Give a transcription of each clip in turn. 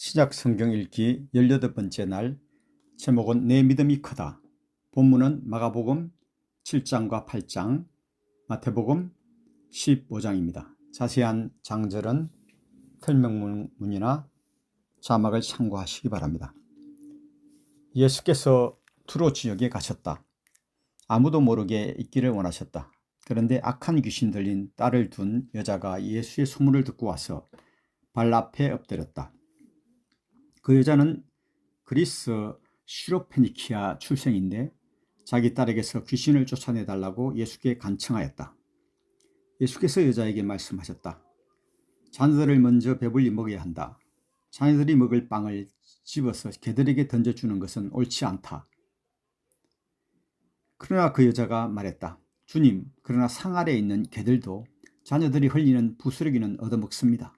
신약 성경 읽기 18번째 날, 제목은 내 믿음이 크다. 본문은 마가복음 7장과 8장, 마태복음 15장입니다. 자세한 장절은 설명문이나 자막을 참고하시기 바랍니다. 예수께서 두로 지역에 가셨다. 아무도 모르게 있기를 원하셨다. 그런데 악한 귀신 들린 딸을 둔 여자가 예수의 소문을 듣고 와서 발 앞에 엎드렸다. 그 여자는 그리스 시로페니키아 출생인데 자기 딸에게서 귀신을 쫓아내달라고 예수께 간청하였다. 예수께서 여자에게 말씀하셨다. 자녀들을 먼저 배불리 먹여야 한다. 자녀들이 먹을 빵을 집어서 개들에게 던져주는 것은 옳지 않다. 그러나 그 여자가 말했다. 주님, 그러나 상 아래에 있는 개들도 자녀들이 흘리는 부스러기는 얻어먹습니다.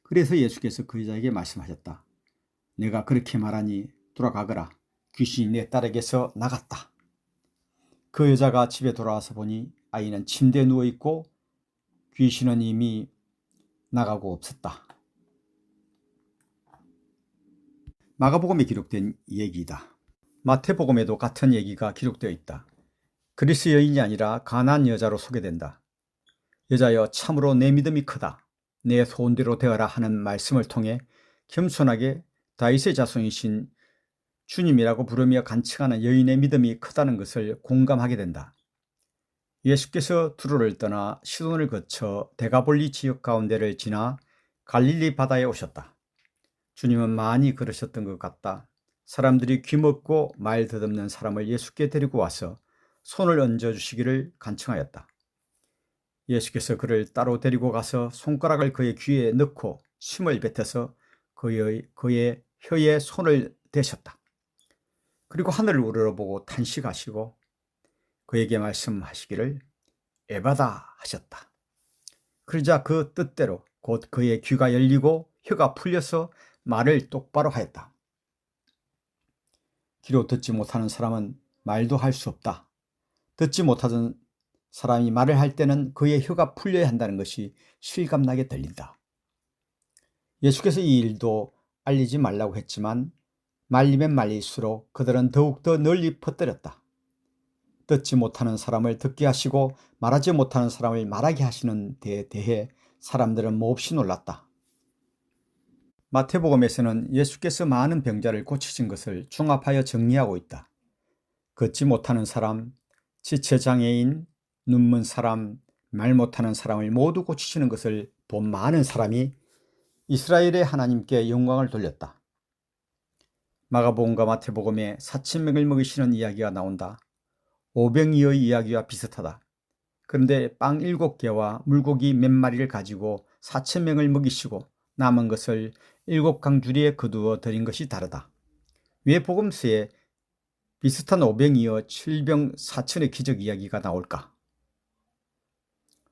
그래서 예수께서 그 여자에게 말씀하셨다. 내가 그렇게 말하니 돌아가거라. 귀신이 내 딸에게서 나갔다. 그 여자가 집에 돌아와서 보니 아이는 침대에 누워있고 귀신은 이미 나가고 없었다. 마가복음에 기록된 얘기이다. 마태복음에도 같은 얘기가 기록되어 있다. 그리스 여인이 아니라 가나안 여자로 소개된다. 여자여, 참으로 내 믿음이 크다. 내 소원대로 되어라 하는 말씀을 통해 겸손하게 다윗의 자손이신 주님이라고 부르며 간청하는 여인의 믿음이 크다는 것을 공감하게 된다. 예수께서 두로를 떠나 시돈을 거쳐 데가볼리 지역 가운데를 지나 갈릴리 바다에 오셨다. 주님은 많이 걸으셨던 것 같다. 사람들이 귀먹고 말 더듬는 사람을 예수께 데리고 와서 손을 얹어주시기를 간청하였다. 예수께서 그를 따로 데리고 가서 손가락을 그의 귀에 넣고 침을 뱉어서 그의 혀에 손을 대셨다. 그리고 하늘을 우러러보고 탄식하시고 그에게 말씀하시기를 에바다 하셨다. 그러자 그 뜻대로 곧 그의 귀가 열리고 혀가 풀려서 말을 똑바로 하였다. 귀로 듣지 못하는 사람은 말도 할 수 없다. 듣지 못하던 사람이 말을 할 때는 그의 혀가 풀려야 한다는 것이 실감나게 들린다. 예수께서 이 일도 알리지 말라고 했지만 말리면 말릴수록 그들은 더욱더 널리 퍼뜨렸다. 듣지 못하는 사람을 듣게 하시고 말하지 못하는 사람을 말하게 하시는 데에 대해 사람들은 몹시 놀랐다. 마태복음에서는 예수께서 많은 병자를 고치신 것을 종합하여 정리하고 있다. 걷지 못하는 사람, 지체장애인, 눈먼 사람, 말 못하는 사람을 모두 고치시는 것을 본 많은 사람이 이스라엘의 하나님께 영광을 돌렸다. 마가복음과 마태복음에 4,000명을 먹이시는 이야기가 나온다. 오병이어의 이야기와 비슷하다. 그런데 빵 7개와 물고기 몇 마리를 가지고 4,000명을 먹이시고 남은 것을 7강주리에 거두어 드린 것이 다르다. 왜 복음서에 비슷한 오병이어 7병 4천의 기적 이야기가 나올까?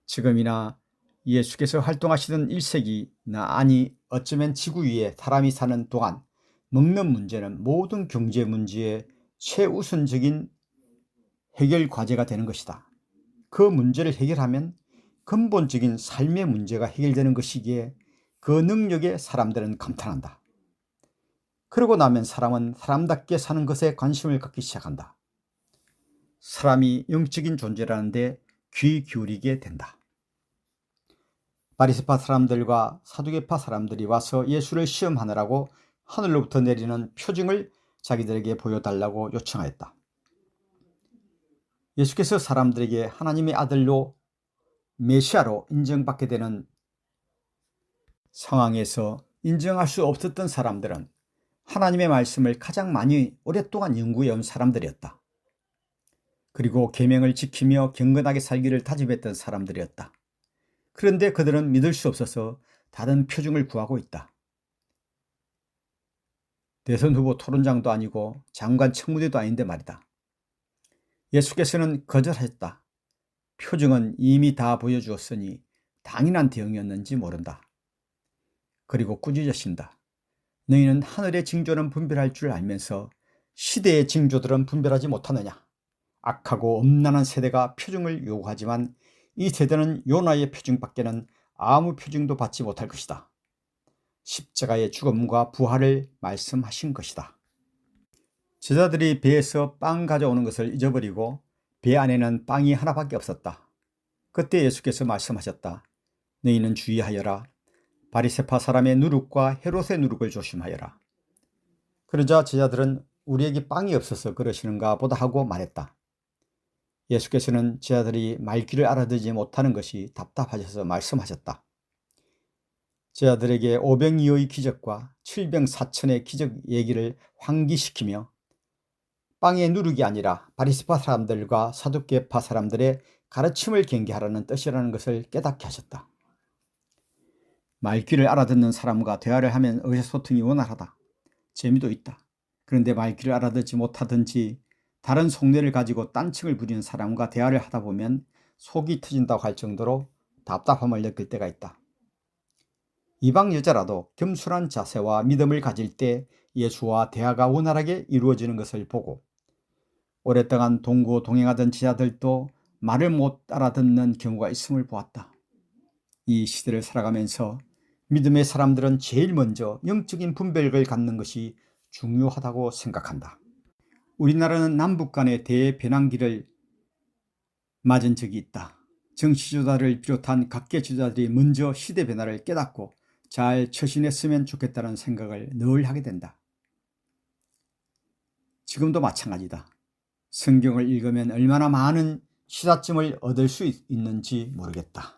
지금이나 예수께서 활동하시던 1세기나 아니 어쩌면 지구 위에 사람이 사는 동안 먹는 문제는 모든 경제 문제의 최우선적인 해결 과제가 되는 것이다. 그 문제를 해결하면 근본적인 삶의 문제가 해결되는 것이기에 그 능력에 사람들은 감탄한다. 그러고 나면 사람은 사람답게 사는 것에 관심을 갖기 시작한다. 사람이 영적인 존재라는데 귀 기울이게 된다. 바리새파 사람들과 사두개파 사람들이 와서 예수를 시험하느라고 하늘로부터 내리는 표징을 자기들에게 보여달라고 요청하였다. 예수께서 사람들에게 하나님의 아들로 메시아로 인정받게 되는 상황에서 인정할 수 없었던 사람들은 하나님의 말씀을 가장 많이 오랫동안 연구해온 사람들이었다. 그리고 계명을 지키며 경건하게 살기를 다짐했던 사람들이었다. 그런데 그들은 믿을 수 없어서 다른 표징을 구하고 있다. 대선 후보 토론장도 아니고 장관 청문회도 아닌데 말이다. 예수께서는 거절하셨다. 표징은 이미 다 보여주었으니 당연한 대응이었는지 모른다. 그리고 꾸짖으신다. 너희는 하늘의 징조는 분별할 줄 알면서 시대의 징조들은 분별하지 못하느냐. 악하고 엄란한 세대가 표징을 요구하지만 이 세대는 요나의 표징밖에는 아무 표징도 받지 못할 것이다. 십자가의 죽음과 부활을 말씀하신 것이다. 제자들이 배에서 빵 가져오는 것을 잊어버리고 배 안에는 빵이 하나밖에 없었다. 그때 예수께서 말씀하셨다. 너희는 주의하여라. 바리새파 사람의 누룩과 헤롯의 누룩을 조심하여라. 그러자 제자들은 우리에게 빵이 없어서 그러시는가 보다 하고 말했다. 예수께서는 제자들이 말귀를 알아듣지 못하는 것이 답답하셔서 말씀하셨다. 제자들에게 오병이어의 기적과 칠병사천의 기적 얘기를 환기시키며 빵의 누룩이 아니라 바리새파 사람들과 사두개파 사람들의 가르침을 경계하라는 뜻이라는 것을 깨닫게 하셨다. 말귀를 알아듣는 사람과 대화를 하면 의사소통이 원활하다. 재미도 있다. 그런데 말귀를 알아듣지 못하든지 다른 속내를 가지고 딴청을 부리는 사람과 대화를 하다 보면 속이 터진다고 할 정도로 답답함을 느낄 때가 있다. 이방 여자라도 겸손한 자세와 믿음을 가질 때 예수와 대화가 원활하게 이루어지는 것을 보고 오랫동안 동행하던 제자들도 말을 못 알아듣는 경우가 있음을 보았다. 이 시대를 살아가면서 믿음의 사람들은 제일 먼저 영적인 분별력을 갖는 것이 중요하다고 생각한다. 우리나라는 남북 간의 대변환기를 맞은 적이 있다. 정치지도자를 비롯한 각계 지도자들이 먼저 시대 변화를 깨닫고 잘 처신했으면 좋겠다는 생각을 늘 하게 된다. 지금도 마찬가지다. 성경을 읽으면 얼마나 많은 시사점을 얻을 수 있는지 모르겠다.